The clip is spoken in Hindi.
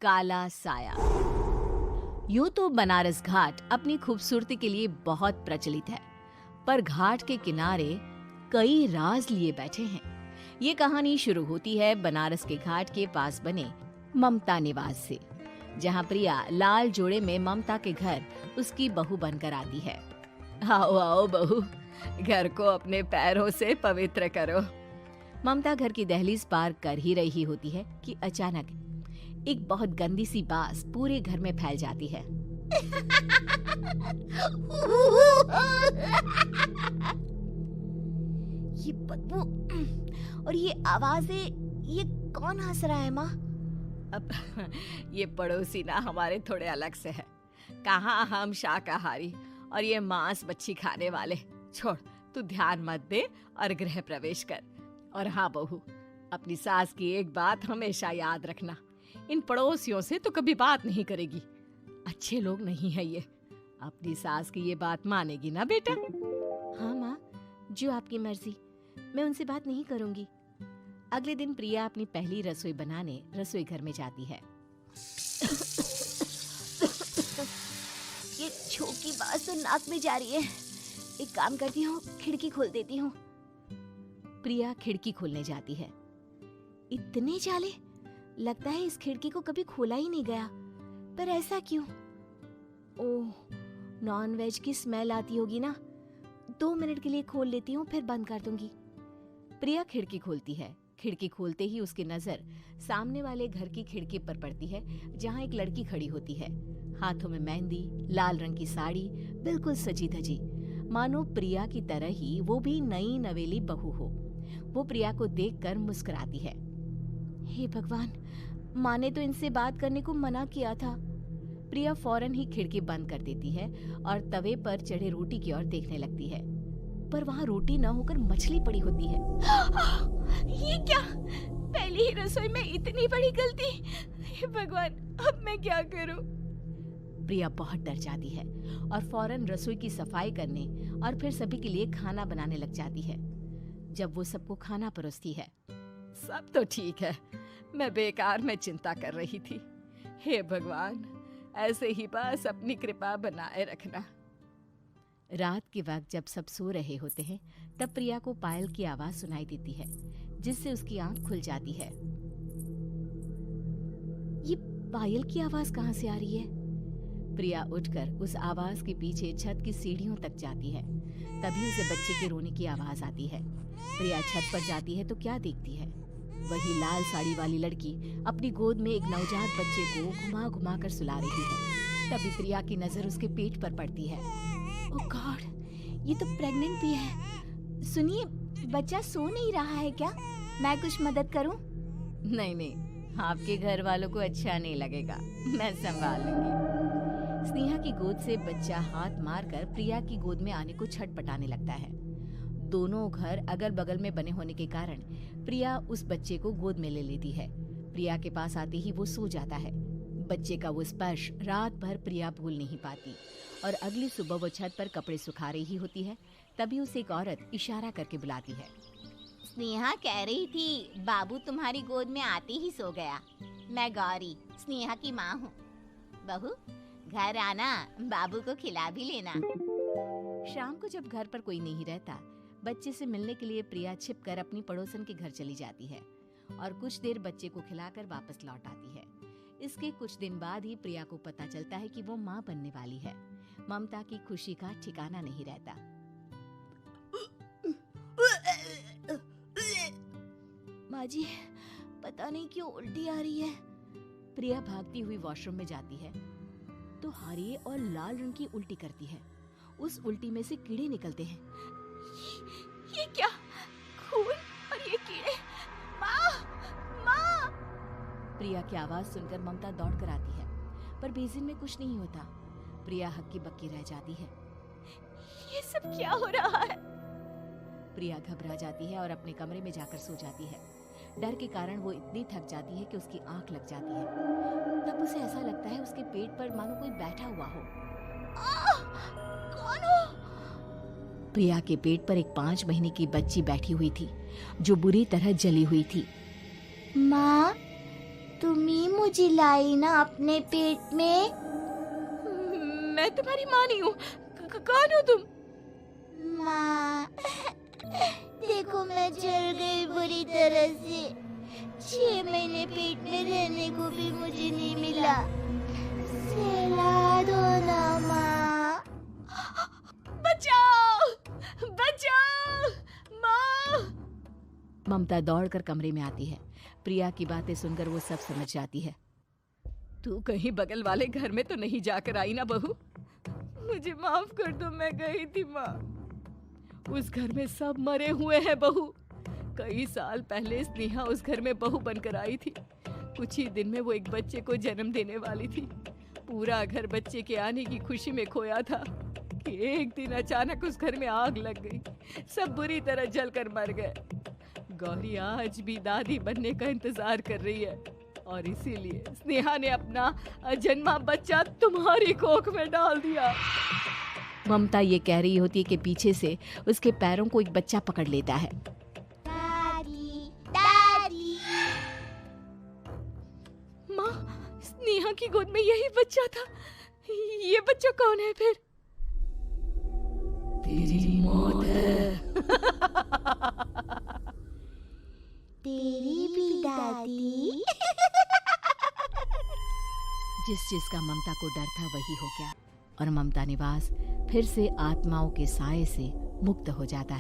काला साया। यूं तो बनारस घाट अपनी खूबसूरती के लिए बहुत प्रचलित है, पर घाट के किनारे कई राज लिए बैठे हैं। ये कहानी शुरू होती है बनारस के घाट के पास बने ममता निवास से, जहां प्रिया लाल जोड़े में ममता के घर उसकी बहू बनकर आती है। आओ आओ बहू, घर को अपने पैरों से पवित्र करो। ममता घर की दहलीज पार कर ही रही होती है कि अचानक एक बहुत गंदी सी बास पूरे घर में फैल जाती है। ये बदबू और ये आवाजें, ये कौन हंस रहा है माँ? अब ये पड़ोसी ना हमारे थोड़े अलग से है। कहाँ हम शाकाहारी और ये मांस मच्छी खाने वाले। छोड़, तू ध्यान मत दे और गृह प्रवेश कर। और हाँ बहू, अपनी सास की एक बात हमेशा याद रखना, इन पड़ोसियों से तो कभी बात नहीं करेगी। अच्छे लोग नहीं है ये। अपनी सास की ये बात मानेगी ना बेटा? हाँ माँ, जो आपकी मर्जी, मैं उनसे बात नहीं करूंगी। अगले दिन प्रिया अपनी पहली रसोई बनाने रसोई घर में जाती है। ये छोकी बात तो नाक में जा रही है। एक काम करती हूँ, खिड़की खोल देती हूँ। प्रिया खिड़की खोलने जाती है। इतने जाले, लगता है इस खिड़की को कभी खोला ही नहीं गया। पर ऐसा क्यों? ओह, नॉन वेज की स्मेल आती होगी ना। 2 मिनट के लिए खोल लेती हूँ, फिर बंद कर दूंगी। प्रिया खिड़की खोलती है। खिड़की खोलते ही उसकी नजर सामने वाले घर की खिड़की पर पड़ती है, जहाँ एक लड़की खड़ी होती है। हाथों में मेहंदी, लाल रंग की साड़ी, बिल्कुल सजी धजी, मानो प्रिया की तरह ही वो भी नई नवेली बहू हो। वो प्रिया को देखकर मुस्कुराती है। हे भगवान, माँ ने तो इनसे बात करने को मना किया था। प्रिया फौरन ही खिड़की बंद कर देती है और तवे पर चढ़े रोटी की ओर देखने लगती है, पर वहाँ रोटी न होकर मछली पड़ी होती है। ये क्या? पहली ही रसोई में इतनी बड़ी गलती। हे भगवान, अब मैं क्या करूं? प्रिया बहुत डर जाती है और फौरन रसोई की सफाई करने और फिर सभी के लिए खाना बनाने लग जाती है। जब वो सबको खाना परोसती है, सब तो ठीक है, मैं बेकार में चिंता कर रही थी। हे भगवान, ऐसे ही बस अपनी कृपा बनाए रखना। रात के वक्त जब सब सो रहे होते हैं, तब प्रिया को पायल की आवाज सुनाई देती है, जिससे उसकी आंख खुल जाती है। ये पायल की आवाज कहाँ से आ रही है? प्रिया उठकर उस आवाज के पीछे छत की सीढ़ियों तक जाती है। तभी उसे बच्चे के रोने की आवाज आती है। प्रिया छत पर जाती है तो क्या देखती है? वही लाल साड़ी वाली लड़की अपनी गोद में एक नवजात बच्चे को घुमा घुमा कर सुला रही है। तभी प्रिया की नजर उसके पेट पर पड़ती है। ओह गॉड, ये तो प्रेग्नेंट भी है। सुनिए, बच्चा सो नहीं रहा है क्या? मैं कुछ मदद करूं? नहीं नहीं, आपके घर वालों को अच्छा नहीं लगेगा, मैं संभाल लूंगी। स्नेहा की गोद से बच्चा हाथ मारकर प्रिया की गोद में आने को छटपटाने लगता है। दोनों घर अगल बगल में बने होने के कारण प्रिया उस बच्चे को गोद में ले लेती है। प्रिया के पास आते ही वो सो जाता है। बच्चे का वो स्पर्श रात भर प्रिया भूल नहीं पाती और अगली सुबह वो छत पर कपड़े सुखा रही होती है। तभी उसे एक औरत इशारा करके बुलाती है। स्नेहा कह रही थी बाबू तुम्हारी गोद में आते ही सो गया। मैं गौरी, स्नेहा की माँ हूँ। बहू, घर आना, बाबू को खिला भी लेना। शाम को जब घर पर कोई नहीं रहता, बच्चे से मिलने के लिए प्रिया छिपकर अपनी पड़ोसन के घर चली जाती है और कुछ देर बच्चे को खिलाकर वापस लौट आती है। इसके कुछ दिन बाद ही प्रिया को पता चलता है कि वो माँ बनने वाली है। ममता की खुशी का ठिकाना नहीं रहता। माँ जी, पता नहीं क्यों उल्टी आ रही है। प्रिया भागती हुई वॉशरूम में जाती है तो हरे और लाल रंग की उल्टी करती है। उस उल्टी में से कीड़े निकलते हैं। ये क्या? खून और ये कीड़े! माँ! माँ! प्रिया की आवाज सुनकर ममता दौड़ कर आती है, पर बेसिन में कुछ नहीं होता। प्रिया हक्की बक्की रह जाती है। ये सब क्या हो रहा है? प्रिया घबरा जाती है और अपने कमरे में जाकर सो जाती है। डर के कारण वो इतनी थक जाती है कि उसकी आंख लग जाती है। तब उसे ऐसा लगता है उसके पेट पर मानो कोई बैठा हुआ हो। कौन हो? प्रिया के पेट पर एक 5 महीने की बच्ची बैठी हुई थी, जो बुरी तरह जली हुई थी। माँ, तुम ही मुझे लाई ना अपने पेट में। मैं तुम्हारी माँ नहीं हूँ। कौन हो तुम? माँ, देखो मैं जल गई बुरी तरह से। 6 महीने पेट में रहने को भी मुझे नहीं मिला। सहला दो ना माँ। बचाओ, बचाओ, माँ। ममता दौड़कर कमरे में आती है। प्रिया की बातें सुनकर वो सब समझ जाती है। तू कहीं बगल वाले घर में तो नहीं जाकर आई ना बहू? मुझे माफ कर दो, मैं गई थी माँ। उस घर में सब मरे हुए हैं बहू। कई साल पहले स्नेहा उस घर में बहू बनकर आई थी। कुछ ही दिन में वो एक बच्चे को जन्म देने वाली थी। पूरा घर बच्चे के आने की खुशी में खोया था कि एक दिन अचानक उस घर में आग लग गई। सब बुरी तरह जलकर मर गए। गौरी आज भी दादी बनने का इंतजार कर रही है और इसीलिए स्नेहा ने अपना अजन्मा बच्चा तुम्हारी कोख में डाल दिया। ममता ये कह रही होती है कि पीछे से उसके पैरों को एक बच्चा पकड़ लेता है। दादी, दादी। माँ, स्नेहा की गोद में यही बच्चा था। ये बच्चा कौन है फिर? तेरी मौत है। तेरी भी दादी। जिस चीज का ममता को डर था वही हो गया और ममता निवास फिर से आत्माओं के साए से मुक्त हो जाता है।